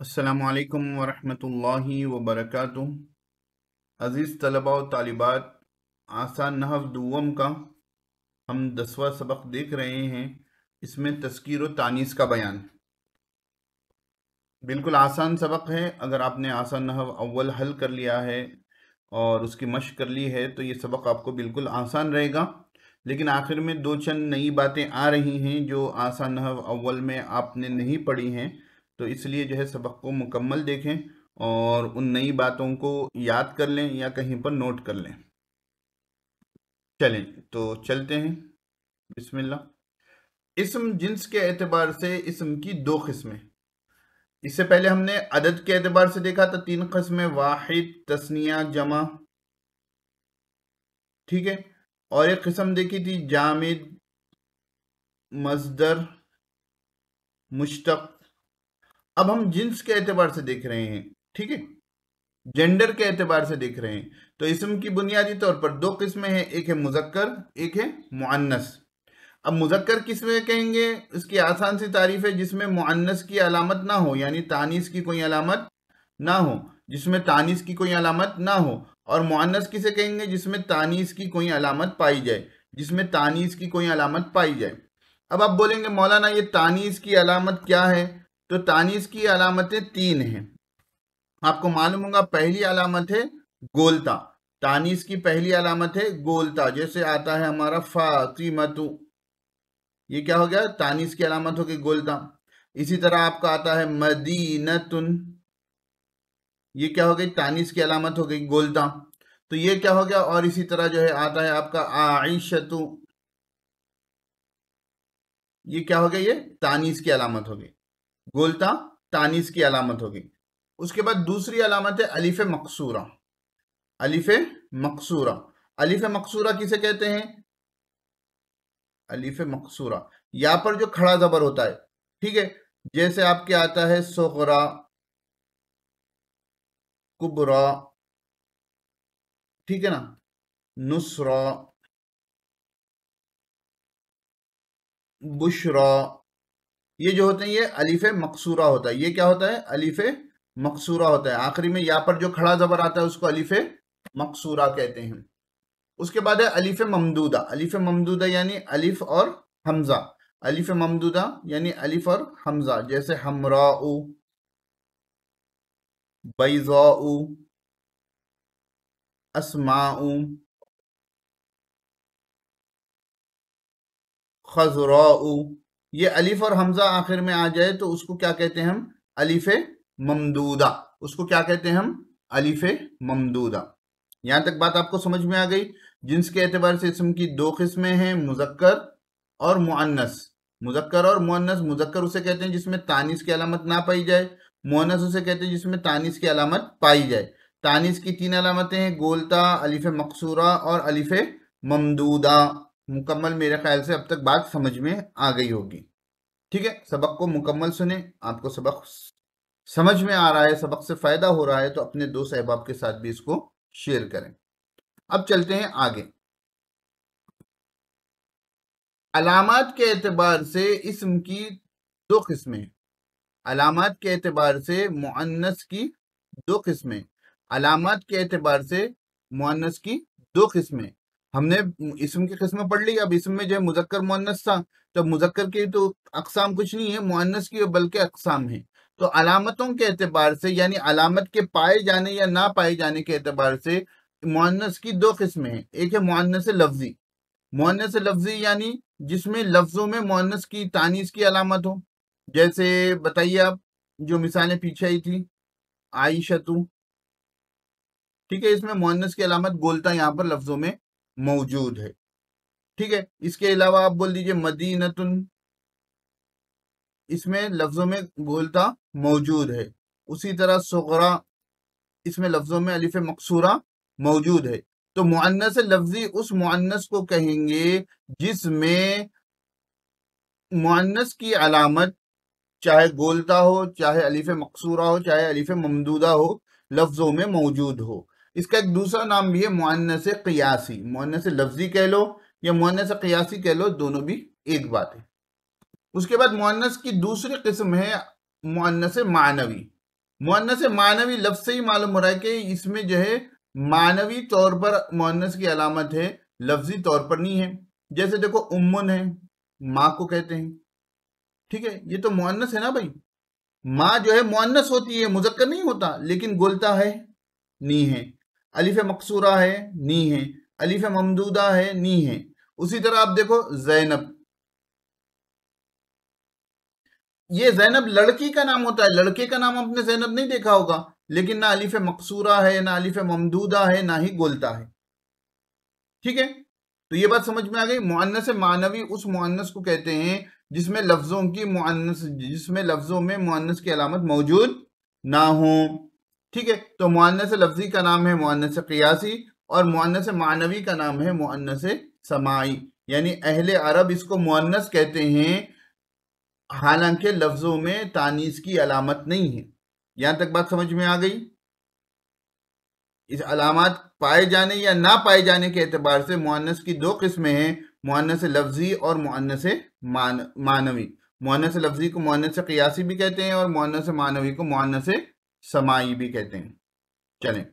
अस्सलामुअलैकुम वरहमतुल्लाहि वबरकातुह। अज़ीज़ तलबा व तालिबात, आसान नहव दुव्वम का हम 10वां सबक देख रहे हैं। इसमें तज़कीर व तानीस का बयान। बिल्कुल आसान सबक है। अगर आपने आसान नहव अव्वल हल कर लिया है और उसकी मशक़ कर ली है तो ये सबक आपको बिल्कुल आसान रहेगा। लेकिन आखिर में दो चंद नई बातें आ रही हैं जो आसान नहव अव्वल में आपने नहीं पढ़ी हैं, तो इसलिए जो है सबक को मुकम्मल देखें और उन नई बातों को याद कर लें या कहीं पर नोट कर लें। चलें तो चलते हैं। बिस्मिल्लाह। इस्म जिन्स के एतबार से इस्म की दो किस्में। इससे पहले हमने अदद के एतबार से देखा था तीन किस्में, वाहिद, तस्निया, जमा। ठीक है। और एक किस्म देखी थी जामिद, मस्दर, मुश्तक। अब हम जिन्स के एतबार से देख रहे हैं। ठीक है, जेंडर के एतबार से देख रहे हैं। तो इस्म की बुनियादी तौर पर दो किस्में हैं, एक है मुजक्कर, एक है मुअन्नस। अब मुजक्कर किसमें कहेंगे? इसकी आसान सी तारीफ है जिसमें मुअन्नस की अलामत ना हो, यानी तानीस की कोई अलामत ना हो, जिसमें तानीस की कोई अलामत ना हो। और मुअन्नस किसे कहेंगे? जिसमें तानीस की कोई अलामत पाई जाए, जिसमें तानीस की कोई अलामत पाई जाए। अब आप बोलेंगे मौलाना ये तानीस की अलामत क्या है? तो तानीस की अलामतें तीन हैं। आपको मालूम होगा, पहली अलामत है गोलता। तानीस की पहली अलामत है गोलता। जैसे आता है हमारा फातिमतु, ये क्या हो गया? तानीस की अलामत हो गई गोलता। इसी तरह आपका आता है मदीनतुन, ये क्या हो गई? तानीस की अलामत हो गई गोलता। तो ये क्या हो गया? और इसी तरह जो है आता है आपका आइशतु, ये क्या हो गया? ये तानीस की अलामत हो गई गोलता, तानीस की अलामत हो गई। उसके बाद दूसरी अलामत है अलिफ मकसूरा। अलिफ मकसूरा, अलिफ मकसूरा किसे कहते हैं? अलिफ मकसूरा, यहां पर जो खड़ा जबर होता है। ठीक है, जैसे आपके आता है सोगरा, कुबरा, ठीक है ना, नुसरा, बुशरा, ये जो होते हैं ये अलिफ मकसूरा होता है। ये क्या होता है? अलिफ मकसूरा होता है। आखिरी में यहाँ पर जो खड़ा जबर आता है उसको अलिफ मकसूरा कहते हैं। उसके बाद है अलिफ ममदूदा। अलिफ ममदूदा यानी अलिफ और हमजा। अलिफ ममदूदा यानी अलिफ और हमजा। जैसे हमराउ, बैज़ाउ, अस्माउ, खज़राउ। ये अलिफ और हमजा आखिर में आ जाए तो उसको क्या कहते हैं हम? अलिफ ममदूदा। उसको क्या कहते हैं हम? अलिफ ममदूदा। यहां तक बात आपको समझ में आ गई। जिन्स के एतबार से इस्म की दो किस्में हैं, मुजक्कर और मुअन्नस। मुजक्कर और मुअन्नस। मुजक्कर उसे कहते हैं जिसमें तानीस की अलामत ना पाई जाए, मुअन्नस उसे कहते हैं जिसमें तानीस की अलामत पाई जाए। तानीस की तीन अलामतें हैं, गोलता, अलिफ मकसूरा और अलिफ ममदूदा। मुकम्मल मेरे ख्याल से अब तक बात समझ में आ गई होगी। ठीक है, सबक को मुकम्मल सुने। आपको सबक समझ में आ रहा है, सबक से फायदा हो रहा है तो अपने दोस्त अहबाब के साथ भी इसको शेयर करें। अब चलते हैं आगे। अलामात के एतबार से इस्म की दो किस्में। अलामात के एतबार से मुअन्नस की दो किस्में। अलामात के एतबार से मुअन्नस की दो किस्में। हमने इस्म की किस्में पढ़ ली। अब इस्म में जो है मुजक्कर मुअन्नस था, तो मुजक्कर की तो अक़साम कुछ नहीं है, मुअन्नस की बल्कि अक़साम है। तो अलामतों के एतबार से, यानी अलामत के पाए जाने या ना पाए जाने के एतबार से मुअन्नस की दो किस्में हैं। एक है मुअन्नस लफ्जी। मुअन्नस लफ्जी यानी जिसमें लफ्जों में मुअन्नस की तानीस की अलामत हो। जैसे बताइए आप, जो मिसालें पीछे आई थी, आइशतु, ठीक है, इसमें मुअन्नस की अलामत गोलता यहाँ पर लफ्जों में मौजूद है। ठीक है, इसके अलावा आप बोल दीजिए मदीनतुन, इसमें लफ्जों में गोलता मौजूद है। उसी तरह सुगरा, इसमें लफ्जों में अलिफ मकसूरा मौजूद है। तो मुअन्नस लफ्जी उस मुअन्नस को कहेंगे जिसमें मुअन्नस की अलामत चाहे गोलता हो, चाहे अलिफ मकसूरा हो, चाहे अलिफ ममदूदा हो, लफ्जों में मौजूद हो। इसका एक दूसरा नाम भी है मुअन्नस क़ियासी। मुअन्नस लफ्जी कह लो या मुअन्नस क़ियासी कह लो, दोनों भी एक बात है। उसके बाद मुअन्नस की दूसरी किस्म है मुअन्नस मानवी। मुअन्नस मानवी लफ्ज से ही मालूम हो रहा है कि इसमें जो है मानवी तौर पर मुअन्नस की अलामत है, लफ्जी तौर पर नहीं है। जैसे देखो उम्मुन है, माँ को कहते हैं, ठीक है, ये तो मुअन्नस है ना भाई। माँ जो है मुअन्नस होती है, मुजक्कर नहीं होता, लेकिन गोलता है, नी है। अलिफ मकसूरा है, नी है। अलिफ ममदूदा है, नी है। उसी तरह आप देखो जैनब, ये जैनब लड़की का नाम होता है, लड़के का नाम आपने जैनब नहीं देखा होगा, लेकिन ना अलिफ मकसूरा है, ना अलिफ ममदूदा है, ना ही गोलता है, ठीक है। तो ये बात समझ में आ गई। मुअन्नस मानवी उस मुअन्नस को कहते हैं जिसमें लफ्जों में मुअन्नस की अलामत मौजूद ना हो, ठीक है। तो मुअन्नस लफ्जी का नाम है मुअन्नस क़ियासी, और मुअन्नस मानवी का नाम है मुअन्नस समाई। यानी अहले अरब इसको मुअन्नस कहते हैं, हालांकि लफ्जों में तानीस की अलामत नहीं है। यहां तक बात समझ में आ गई। इस अलामत पाए जाने या ना पाए जाने के एतबार से मुअन्नस की दो किस्में हैं, मुअन्नस लफ्जी और मुअन्नस मानवी। मुअन्नस लफ्जी को मुअन्नस क़ियासी भी कहते हैं और मुअन्नस मानवी को मुअन्नस समाई भी कहते हैं। चलें,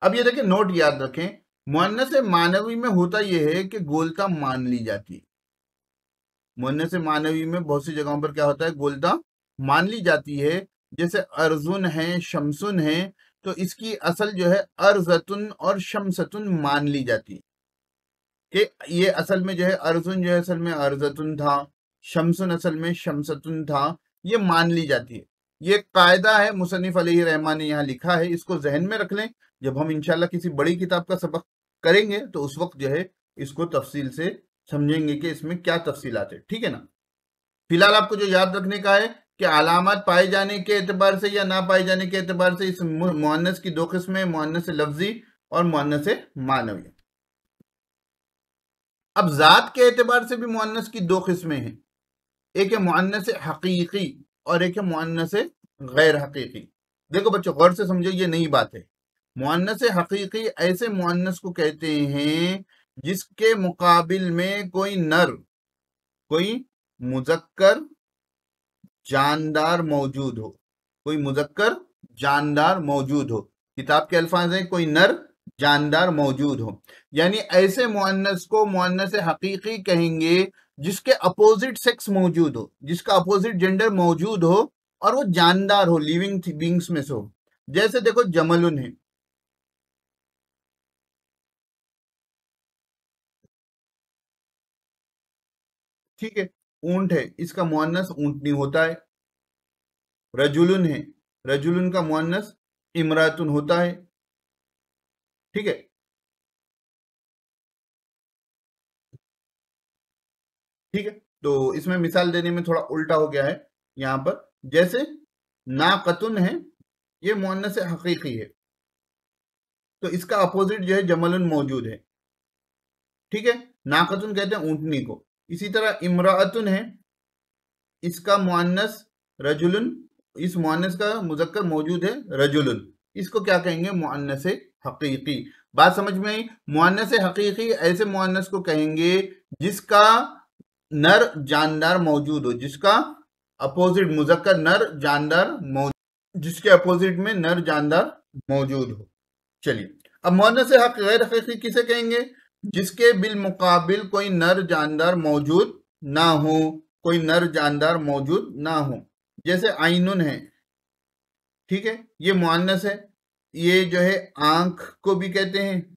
अब ये देखें, नोट याद रखें, मुअन्नस मानवी में होता यह है कि गोलता मान ली जाती है। मुअन्नस मानवी में बहुत सी जगहों पर क्या होता है, गोलता मान ली जाती है। जैसे अर्जुन है, शमसुन है, तो इसकी असल जो है अर्जतुन और शमसतुन मान ली जाती है कि ये असल में जो है अर्जुन जो है असल में अर्जतुन था, शमसुन असल में शमसतुन था, ये मान ली जाती है। ये कायदा है, मुसन्निफ अलैहि रहमान ने यहाँ लिखा है, इसको जहन में रख लें। जब हम इंशाल्लाह किसी बड़ी किताब का सबक करेंगे तो उस वक्त जो है इसको तफसील से समझेंगे कि इसमें क्या तफसीलात है, ठीक है ना। फिलहाल आपको जो याद रखने का है कि अलामत पाए जाने के एतबार से या ना पाए जाने के एतबार से इस मुअन्नस की दो किस्में, मुअन्नस लफ्जी और मुअन्नस मानवी। अब जात के एतबार से भी मुअन्नस की दो किस्में हैं, एक है मुअन्नस हकीकी और एक है मुअन्नस गैर हकीकी। देखो बच्चों, गौर से समझो, ये नई बात है। मुअन्नस हकीकी ऐसे मुअन्नस को कहते हैं जिसके मुकाबिल में कोई नर, कोई मुजक्कर जानदार मौजूद हो, कोई मुजक्कर जानदार मौजूद हो। किताब के अल्फाज हैं, कोई नर जानदार मौजूद हो। यानी ऐसे मुअन्नस को मुअन्नस हकीकी कहेंगे जिसके अपोजिट सेक्स मौजूद हो, जिसका अपोजिट जेंडर मौजूद हो और वो जानदार हो, लिविंग बींग्स में से हो। जैसे देखो जमलुन है, ठीक है, ऊंट है, इसका मुअन्नस ऊंटनी होता है। रजुलुन है, रजुलुन का मुअन्नस इमरातुन होता है, ठीक है। ठीक है, तो इसमें मिसाल देने में थोड़ा उल्टा हो गया है यहां पर। जैसे नाकतुन है, ये मुअन्नस हकीकी है, तो इसका अपोजिट जो है जमलुन मौजूद है, ठीक है। नाकतुन कहते हैं ऊंटनी को। इसी तरह इमराअतुन है, इसका मुअन्नस रजुलुन, इस मुअन्नस का मुजक्कर मौजूद है रजुलुन, इसको क्या कहेंगे, मुअन्नस हकीकी। बात समझ में आई। मुअन्नस हकीकी ऐसे मुअन्नस को कहेंगे जिसका नर जानदार मौजूद हो, जिसका अपोजिट मुजक्कर नर जानदार मौजूद, जिसके अपोजिट में नर जानदार मौजूद हो। चलिए, अब मुअन्नस गैर हकीकी किसे कहेंगे, जिसके बिल मुकाबिल कोई नर जानदार मौजूद ना हो, कोई नर जानदार मौजूद ना हो। जैसे आइनुन है, ठीक है, ये मुअन्नस है, ये जो है आंख को भी कहते हैं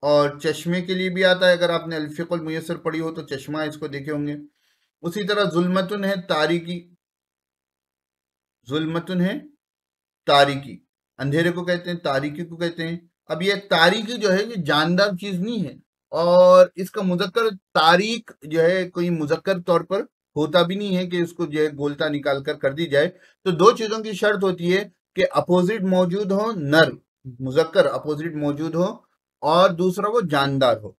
और चश्मे के लिए भी आता है। अगर आपने अल-फिक़्हुल मुयस्सर पढ़ी हो तो चश्मा इसको देखे होंगे। उसी तरह जुल्मतुन है, तारीकी, जुल्मतुन है तारीकी, अंधेरे को कहते हैं, तारीकी को कहते हैं। अब ये तारीकी जो है ये जानदार चीज नहीं है, और इसका मुजक्कर तारीक जो है कोई मुजक्कर तौर पर होता भी नहीं है कि इसको जो है गोलता निकाल कर दी जाए। तो दो चीजों की शर्त होती है कि अपोजिट मौजूद हो, नर मुजक्कर अपोजिट मौजूद हो, और दूसरा वो जानदार हो।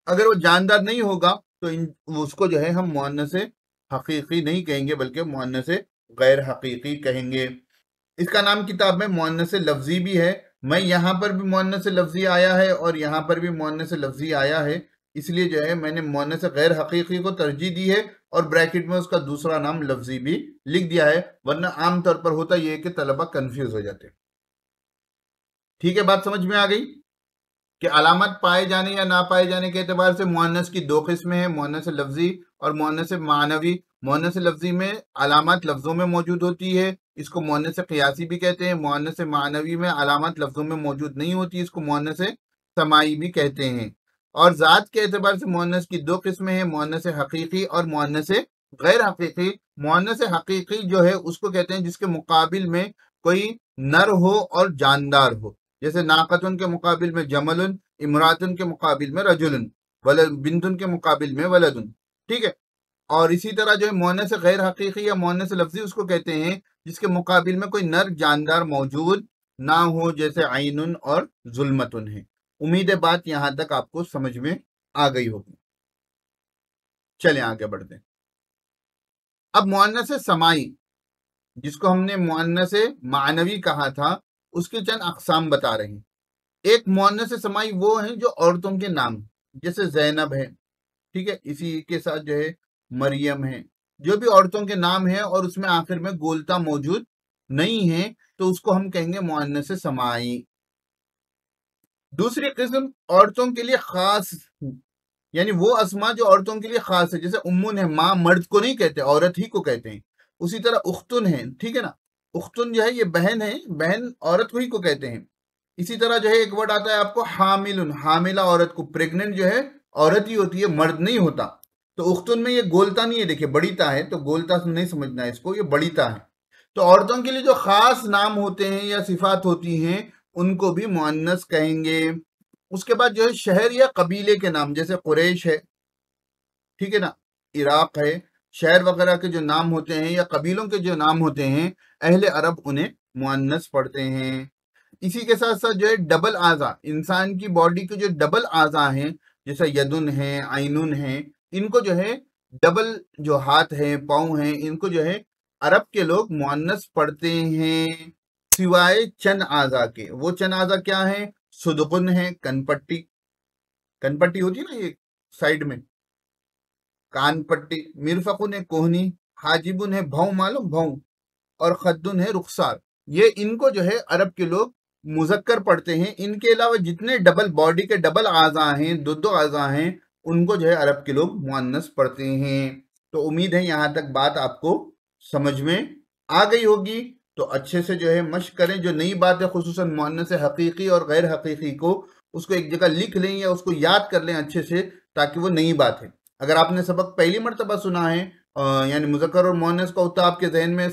अगर वो जानदार नहीं होगा तो उसको जो है हम मुअन्नस हकीकी नहीं कहेंगे, बल्कि मुअन्नस गैर हकीकी कहेंगे। इसका नाम किताब में मुअन्नस लफ्जी भी है। मैं यहाँ पर भी मुअन्नस लफ्जी आया है और यहाँ पर भी मुअन्नस लफ्जी आया है, इसलिए जो है मैंने मुअन्नस गैर हकीकी को तरजीह दी है और ब्रैकेट में उसका दूसरा नाम लफ्जी भी लिख दिया है, वरना आमतौर पर होता यह है कि तलबा कंफ्यूज हो जाते हैं। ठीक है, बात समझ में आ गई कि अलामत पाए जाने या ना पाए जाने के एतबार से मुअन्नस की दो किस्में हैं, मुअन्नस लफ्जी और मुअन्नस मानवी। मुअन्नस लफ्जी में अलामत लफ्जों में मौजूद होती है, इसको मुअन्नस क़ियासी भी कहते हैं। मुअन्नस मानवी में अलामत लफ्जों में मौजूद नहीं होती, इसको मुअन्नस समाई भी कहते हैं। और ज़ात के एतबार से मुअन्नस की दो किस्में हैं, मुअन्नस हकीकी और मुअन्नस गैर हकीकी। मुअन्नस हकीकी जो है उसको कहते हैं जिसके मुकाबिल में कोई नर हो और जानदार हो, जैसे नाकतुन के मुकाबिल में जमलुन, इमरातुन के मुकाबिल में रजुलन, वलद बिंतुन के मुकाबिल में वलदुन। ठीक है, और इसी तरह जो है मुअन्नस गैर हकीकी या मुअन्नस लफ्जी उसको कहते हैं जिसके मुकाबिल में कोई नर जानदार मौजूद ना हो, जैसे आइनुन और जुल्मतुन है। उम्मीद है बात यहां तक आपको समझ में आ गई होगी। चलें आगे बढ़ते हैं। अब मुअन्नस समाई, जिसको हमने मुअन्नस मानवी कहा था, उसके चंद अकसाम बता रहे हैं। एक मुअन्नस समाई वो है जो औरतों के नाम, जैसे जैनब है, ठीक है, इसी के साथ जो है मरियम है, जो भी औरतों के नाम है और उसमें आखिर में गोलता मौजूद नहीं है, तो उसको हम कहेंगे मुअन्नस समाई। दूसरी किस्म औरतों के लिए खास, यानी वो अस्मा जो औरतों के लिए खास है, जैसे उम्मुन है, माँ मर्द को नहीं कहते, औरत ही को कहते हैं। उसी तरह उख्तुन है, ठीक है ना, उख्तुन जो है ये बहन है, बहन औरत को ही को कहते हैं। इसी तरह जो है एक वर्ड आता है आपको हामिलुन, हामिला औरत को, प्रेग्नेंट जो है औरत ही होती है, मर्द नहीं होता। तो उख्तुन में ये गोलता नहीं है, देखिए बड़ीता है, तो गोलता नहीं समझना है इसको, ये बड़ीता है। तो औरतों के लिए जो खास नाम होते हैं या सिफात होती हैं उनको भी मुअन्नस कहेंगे। उसके बाद जो है शहर या कबीले के नाम, जैसे कुरैश है, ठीक है ना, इराक है, शहर वगैरह के जो नाम होते हैं या कबीलों के जो नाम होते हैं, अहले अरब उन्हें मुअन्नस पढ़ते हैं। इसी के साथ साथ जो है डबल आज़ा, इंसान की बॉडी के जो डबल आज़ा हैं, जैसे यदुन है, आइनुन है, इनको जो है डबल जो हाथ है, पाँव हैं, इनको जो है अरब के लोग मुअन्नस पढ़ते हैं, सिवाय चंद आज़ा के। वो चंद आज़ा क्या है? सुदकुन है, कनपट्टी, कनपट्टी होती है ना ये साइड में, कान पट्टी, मिरफकुन है कोहनी, हाजिबुन है भौं, मालूम भौं, और खद्दुन है रुखसार। ये इनको जो है अरब के लोग मुजक्कर पढ़ते हैं। इनके अलावा जितने डबल बॉडी के डबल आज़ा हैं, दो दो आज़ा हैं, उनको जो है अरब के लोग मुअन्नस पढ़ते हैं। तो उम्मीद है यहाँ तक बात आपको समझ में आ गई होगी। तो अच्छे से जो है मश्क करें, जो नई बात है खुसूसन मुअन्नस हकीकी और गैर हकीकी को, उसको एक जगह लिख लें या उसको याद कर लें अच्छे से, ताकि वो नई बात है। अगर आपने सबक पहली मरतबा सुना है, यानी मुज़क्कर और मुअन्नस का, उतना आपके जहन में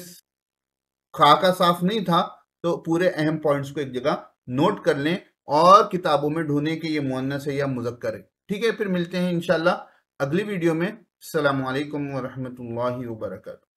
खाका साफ नहीं था, तो पूरे अहम पॉइंट्स को एक जगह नोट कर लें और किताबों में ढूंढें कि ये मुअन्नस है या मुज़क्कर है। ठीक है, फिर मिलते हैं इंशाल्लाह अगली वीडियो में। अस्सलामु अलैकुम व रहमतुल्लाहि व बरकातहू।